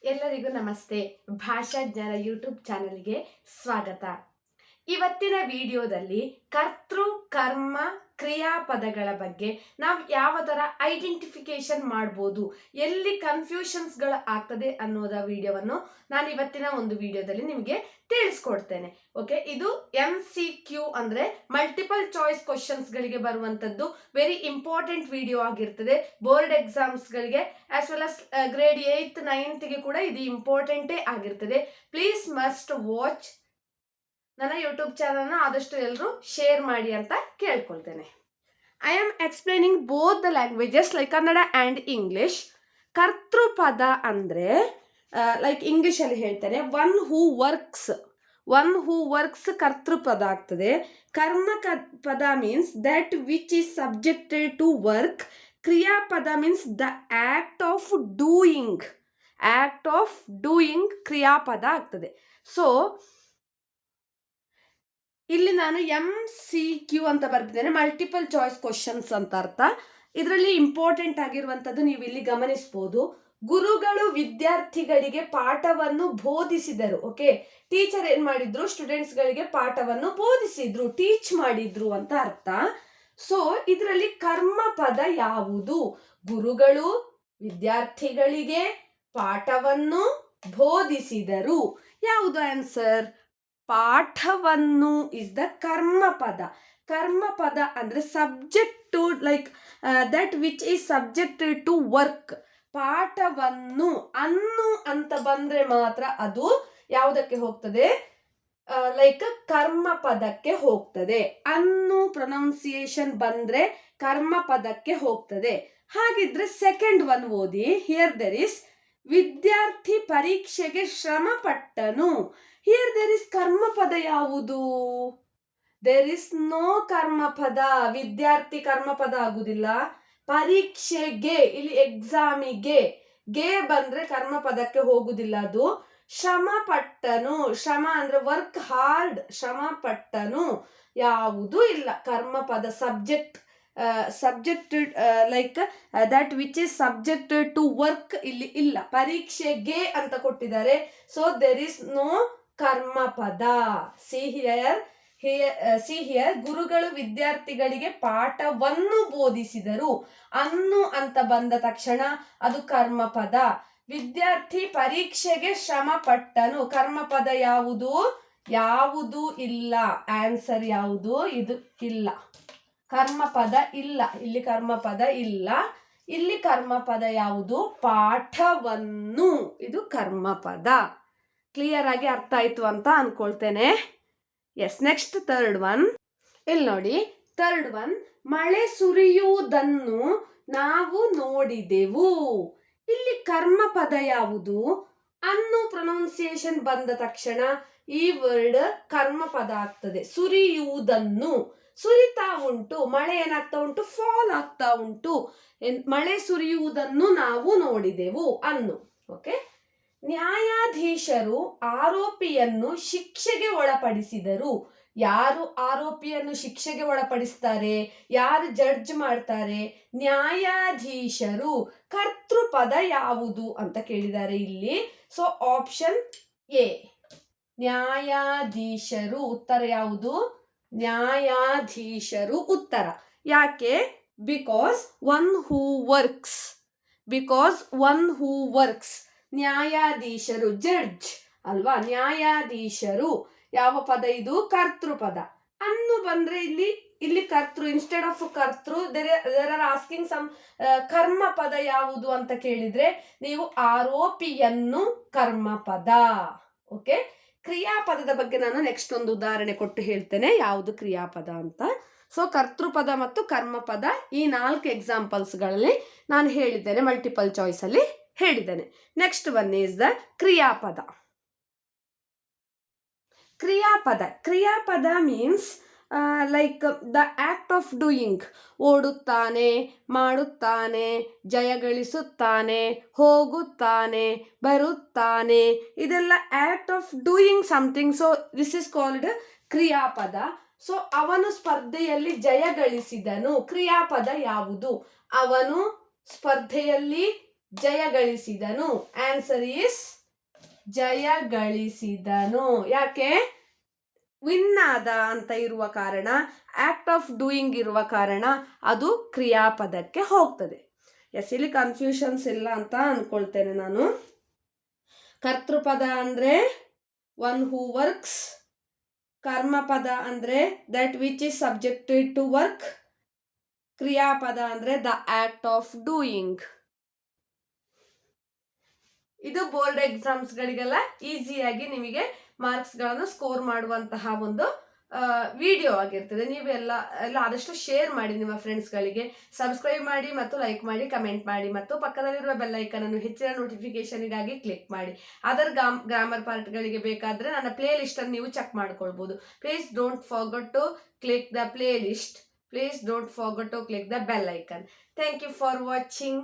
ಎಲ್ಲರಿಗೂ ನಮಸ್ತೆ. ಭಾಷಾ ಜ್ಞಾನ ಯೂಟ್ಯೂಬ್ ಚಾನಲ್ಗೆ ಸ್ವಾಗತ. ಇವತ್ತಿನ ವಿಡಿಯೋದಲ್ಲಿ ಕರ್ತೃ ಕರ್ಮ ಕ್ರಿಯಾಪದಗಳ ಬಗ್ಗೆ ನಾವು ಯಾವ ಥರ ಐಡೆಂಟಿಫಿಕೇಶನ್ ಮಾಡ್ಬೋದು, ಎಲ್ಲಿ ಕನ್ಫ್ಯೂಷನ್ಸ್ಗಳು ಆಗ್ತದೆ ಅನ್ನೋದ ವಿಡಿಯೋವನ್ನು ನಾನು ಇವತ್ತಿನ ಒಂದು ವಿಡಿಯೋದಲ್ಲಿ ನಿಮಗೆ ತಿಳಿಸ್ಕೊಡ್ತೇನೆ. ಓಕೆ, ಇದು MCQ ಅಂದರೆ ಮಲ್ಟಿಪಲ್ ಚಾಯ್ಸ್ ಕ್ವಶನ್ಸ್ಗಳಿಗೆ ಬರುವಂಥದ್ದು ವೆರಿ ಇಂಪಾರ್ಟೆಂಟ್ ವಿಡಿಯೋ ಆಗಿರ್ತದೆ. ಬೋರ್ಡ್ ಎಕ್ಸಾಮ್ಸ್ಗಳಿಗೆ as well as grade 8th 9thಗೆ ಕೂಡ ಇದು ಇಂಪಾರ್ಟೆಂಟೇ ಆಗಿರ್ತದೆ. Please must watch. ನನ್ನ ಯೂಟ್ಯೂಬ್ ಚಾನಲ್ನ ಆದಷ್ಟು ಎಲ್ಲರೂ ಶೇರ್ ಮಾಡಿ ಅಂತ ಕೇಳ್ಕೊಳ್ತೇನೆ. I am explaining both the languages like Kannada and English. ಕರ್ತೃಪದ ಅಂದರೆ ಲೈಕ್ ಇಂಗ್ಲೀಷಲ್ಲಿ ಹೇಳ್ತೇನೆ ಒನ್ ಹೂ ವರ್ಕ್ಸ್ ಕರ್ತೃಪದ ಆಗ್ತದೆ. ಕರ್ಮ ಪದ means that which is subjected to work. ಕ್ರಿಯಾಪದ means the act of doing ಕ್ರಿಯಾಪದ ಆಗ್ತದೆ. ಸೊ ಇಲ್ಲಿ ನಾನು MCQ ಅಂತ ಬರ್ತಿದ್ದೇನೆ, ಮಲ್ಟಿಪಲ್ ಚಾಯ್ಸ್ ಕ್ವಶನ್ಸ್ ಅಂತ ಅರ್ಥ. ಇದರಲ್ಲಿ ಇಂಪಾರ್ಟೆಂಟ್ ಆಗಿರುವಂಥದ್ದು ನೀವು ಇಲ್ಲಿ ಗಮನಿಸ್ಬೋದು. ಗುರುಗಳು ವಿದ್ಯಾರ್ಥಿಗಳಿಗೆ ಪಾಠವನ್ನು ಬೋಧಿಸಿದರು. ಓಕೆ, ಟೀಚರ್ ಏನ್ ಮಾಡಿದ್ರು, ಸ್ಟೂಡೆಂಟ್ಸ್ಗಳಿಗೆ ಪಾಠವನ್ನು ಬೋಧಿಸಿದ್ರು, ಟೀಚ್ ಮಾಡಿದ್ರು ಅಂತ ಅರ್ಥ. ಸೊ ಇದರಲ್ಲಿ ಕರ್ಮ ಪದ ಯಾವುದು? ಗುರುಗಳು ವಿದ್ಯಾರ್ಥಿಗಳಿಗೆ ಪಾಠವನ್ನು ಬೋಧಿಸಿದರು. ಯಾವುದು ಆನ್ಸರ್? ಪಾಠವನ್ನು ಇಸ್ ದ ಕರ್ಮ ಪದ. ಕರ್ಮ ಪದ ಅಂದ್ರೆ subject to like that which is subjected to work. ಪಾಠವನ್ನು ಅನ್ನು ಅಂತ ಬಂದ್ರೆ ಮಾತ್ರ ಅದು ಯಾವುದಕ್ಕೆ ಹೋಗ್ತದೆ? ಲೈಕ್ ಕರ್ಮ ಪದಕ್ಕೆ ಹೋಗ್ತದೆ. ಅನ್ನು ಪ್ರೊನೌನ್ಸಿಯೇಷನ್ ಬಂದ್ರೆ ಕರ್ಮ ಪದಕ್ಕೆ ಹೋಗ್ತದೆ. ಹಾಗಿದ್ರೆ ಸೆಕೆಂಡ್ ಒನ್ ಓದಿ. ಹಿಯರ್ ದೆರ್ ಇಸ್ ವಿದ್ಯಾರ್ಥಿ ಪರೀಕ್ಷೆಗೆ ಶ್ರಮ ಪಟ್ಟನು. ಹಿಯರ್ ದೇರ್ ಇಸ್ ಕರ್ಮ ಪದ ಯಾವುದು? ದೇರ್ ಇಸ್ ನೋ ಕರ್ಮ ಪದ. ವಿದ್ಯಾರ್ಥಿ ಕರ್ಮ ಪದ ಆಗುದಿಲ್ಲ. ಪರೀಕ್ಷೆಗೆ, ಇಲ್ಲಿ ಎಕ್ಸಾಮಿಗೆ ಗೆ ಬಂದ್ರೆ ಕರ್ಮ ಪದಕ್ಕೆ ಹೋಗುದಿಲ್ಲ. ಅದು ಶ್ರಮ ಪಟ್ಟನು. ಶ್ರಮ ಅಂದ್ರೆ ವರ್ಕ್ ಹಾರ್ಡ್. ಶ್ರಮ ಪಟ್ಟನು ಯಾವುದು ಇಲ್ಲ. ಕರ್ಮ ಪದ subjected like that which is subjected to work ಇಲ್ಲಿ ಇಲ್ಲ. ಪರೀಕ್ಷೆಗೆ ಅಂತ ಕೊಟ್ಟಿದ್ದಾರೆ. ಸೊ ದೇರ್ ಇಸ್ ನೋ ಕರ್ಮ ಪದ. ಸಿ ಹಿಯರ್ ಗುರುಗಳು ವಿದ್ಯಾರ್ಥಿಗಳಿಗೆ ಪಾಠವನ್ನು ಬೋಧಿಸಿದರು. ಅನ್ನು ಅಂತ ಬಂದ ತಕ್ಷಣ ಅದು ಕರ್ಮ ಪದ. ವಿದ್ಯಾರ್ಥಿ ಪರೀಕ್ಷೆಗೆ ಶ್ರಮ ಪಟ್ಟನು. ಕರ್ಮ ಪದ ಯಾವುದು? ಯಾವುದು ಇಲ್ಲ. ಆನ್ಸರ್ ಯಾವುದು? ಇದು ಇಲ್ಲ. ಕರ್ಮ ಪದ ಇಲ್ಲ. ಇಲ್ಲಿ ಕರ್ಮ ಪದ ಇಲ್ಲ. ಇಲ್ಲಿ ಕರ್ಮ ಪದ ಯಾವುದು? ಪಾಠವನ್ನು. ಇದು ಕರ್ಮ ಪದ. ಕ್ಲಿಯರ್ ಆಗಿ ಅರ್ಥ ಆಯ್ತು ಅಂತ ಅನ್ಕೊಳ್ತೇನೆ. Yes, next third one. ಇಲ್ಲಿ ನೋಡಿ, ಥರ್ಡ್ ಒನ್. ಮಳೆ ಸುರಿಯುವುದನ್ನು ನಾವು ನೋಡಿದೆವು. ಇಲ್ಲಿ ಕರ್ಮ ಪದ ಯಾವುದು? ಅನ್ನು ಪ್ರೊನೌನ್ಸಿಯೇಷನ್ ಬಂದ ತಕ್ಷಣ ಈ ವರ್ಡ್ ಕರ್ಮ ಪದ ಆಗ್ತದೆ. ಸುರಿಯುವುದನ್ನು, ಸುರಿತಾ ಉಂಟು, ಮಳೆ ಏನಾಗ್ತಾ ಉಂಟು? ಫಾಲ್ ಆಗ್ತಾ ಉಂಟು. ಮಳೆ ಸುರಿಯುವುದನ್ನು ನಾವು ನೋಡಿದೆವು ಅನ್ನು. ಓಕೆ, ನ್ಯಾಯಾಧೀಶರು ಆರೋಪಿಯನ್ನು ಶಿಕ್ಷೆಗೆ ಒಳಪಡಿಸಿದರು. ಯಾರು ಆರೋಪಿಯನ್ನು ಶಿಕ್ಷೆಗೆ ಒಳಪಡಿಸ್ತಾರೆ? ಯಾರು ಜಡ್ಜ್ ಮಾಡ್ತಾರೆ? ನ್ಯಾಯಾಧೀಶರು. ಕರ್ತೃಪದ ಯಾವುದು ಅಂತ ಕೇಳಿದ್ದಾರೆ ಇಲ್ಲಿ. ಸೊ ಆಪ್ಷನ್ ಎ ನ್ಯಾಯಾಧೀಶರು. ಉತ್ತರ ಯಾವುದು? ನ್ಯಾಯಾಧೀಶರು ಉತ್ತರ. ಯಾಕೆ? Because one who works. ನ್ಯಾಯಾಧೀಶರು ಜಡ್ಜ್ ಅಲ್ವಾ? ನ್ಯಾಯಾಧೀಶರು ಯಾವ ಪದ ಇದು? ಕರ್ತೃಪದ. ಅನ್ನು ಬಂದ್ರೆ ಇಲ್ಲಿ ಕರ್ತೃ ಇನ್ಸ್ಟೆಡ್ ಆಫ್ ಕರ್ತೃ ದೇರ್ ಆರ್ ಆಸ್ಕಿಂಗ್ ಸಮ್ ಕರ್ಮ ಪದ ಯಾವುದು ಅಂತ ಕೇಳಿದ್ರೆ ನೀವು ಆರೋಪಿಯನ್ನು ಕರ್ಮ ಪದ. ಓಕೆ, ಕ್ರಿಯಾಪದದ ಬಗ್ಗೆ ನಾನು ನೆಕ್ಸ್ಟ್ ಒಂದು ಉದಾಹರಣೆ ಕೊಟ್ಟು ಹೇಳ್ತೇನೆ ಯಾವುದು ಕ್ರಿಯಾಪದ ಅಂತ. ಸೊ ಕರ್ತೃಪದ ಮತ್ತು ಕರ್ಮಪದ ಈ 4 ಎಕ್ಸಾಂಪಲ್ಸ್ಗಳಲ್ಲಿ ನಾನು ಹೇಳಿದ್ದೇನೆ, ಮಲ್ಟಿಪಲ್ ಚಾಯ್ಸ್ ಅಲ್ಲಿ ಹೇಳಿದ್ದೇನೆ. ನೆಕ್ಸ್ಟ್ ಒನ್ ಈಸ್ ದ ಕ್ರಿಯಾಪದ. ಕ್ರಿಯಾಪದ means like the act of doing. ಓಡುತ್ತಾನೆ, ಮಾಡುತ್ತಾನೆ, ಜಯಗಳಿಸುತ್ತಾನೆ, ಹೋಗುತ್ತಾನೆ, ಬರುತ್ತಾನೆ, ಇದೆಲ್ಲ act of doing something. So this is called ಕ್ರಿಯಾಪದ. ಸೊ ಅವನು ಸ್ಪರ್ಧೆಯಲ್ಲಿ ಜಯಗಳಿಸಿದನು. ಕ್ರಿಯಾಪದ ಯಾವುದು? ಅವನು ಸ್ಪರ್ಧೆಯಲ್ಲಿ ಜಯಗಳಿಸಿದನು. ಆನ್ಸರ್ ಈಸ್ ಜಯ ಗಳಿಸಿದನು. ಯಾಕೆ? ವಿನ್ ಆದ ಅಂತ ಇರುವ ಕಾರಣ, ಆಕ್ಟ್ ಆಫ್ ಡೂಯಿಂಗ್ ಇರುವ ಕಾರಣ ಅದು ಕ್ರಿಯಾಪದಕ್ಕೆ ಹೋಗ್ತದೆ. ಎಸ್, ಇಲ್ಲಿ ಕನ್ಫ್ಯೂಷನ್ಸ್ ಇಲ್ಲ ಅಂತ ಅನ್ಕೊಳ್ತೇನೆ ನಾನು. ಕರ್ತೃಪದ ಅಂದ್ರೆ ಒನ್ ಹೂ ವರ್ಕ್ಸ್, ಕರ್ಮಪದ ಅಂದ್ರೆ that which is subjected to work, ಕ್ರಿಯಾಪದ ಅಂದ್ರೆ ದ ಆಕ್ಟ್ ಆಫ್ ಡೂಯಿಂಗ್. ಇದು ಬೋರ್ಡ್ ಎಕ್ಸಾಮ್ಸ್ಗಳಿಗೆಲ್ಲ ಈಸಿಯಾಗಿ ನಿಮಗೆ ಮಾರ್ಕ್ಸ್ಗಳನ್ನು ಸ್ಕೋರ್ ಮಾಡುವಂತಹ ಒಂದು ವಿಡಿಯೋ ಆಗಿರ್ತದೆ. ನೀವೆಲ್ಲ ಆದಷ್ಟು ಶೇರ್ ಮಾಡಿ ನಿಮ್ಮ ಫ್ರೆಂಡ್ಸ್ಗಳಿಗೆ, ಸಬ್ಸ್ಕ್ರೈಬ್ ಮಾಡಿ ಮತ್ತು ಲೈಕ್ ಮಾಡಿ, ಕಮೆಂಟ್ ಮಾಡಿ ಮತ್ತು ಪಕ್ಕದಲ್ಲಿರುವ ಬೆಲ್ ಐಕನ್ ಅನ್ನು ಹೆಚ್ಚಿನ ನೋಟಿಫಿಕೇಶನ್ಗಾಗಿ ಕ್ಲಿಕ್ ಮಾಡಿ. ಅದರ್ ಗ್ರಾಮರ್ ಪಾರ್ಟ್ಗಳಿಗೆ ಬೇಕಾದರೆ ನನ್ನ ಪ್ಲೇ ಲಿಸ್ಟ್ ಅನ್ನು ನೀವು ಚೆಕ್ ಮಾಡ್ಕೊಳ್ಬೋದು. Please don't forget to click the playlist. Please don't forget to click the bell icon. Thank you for watching.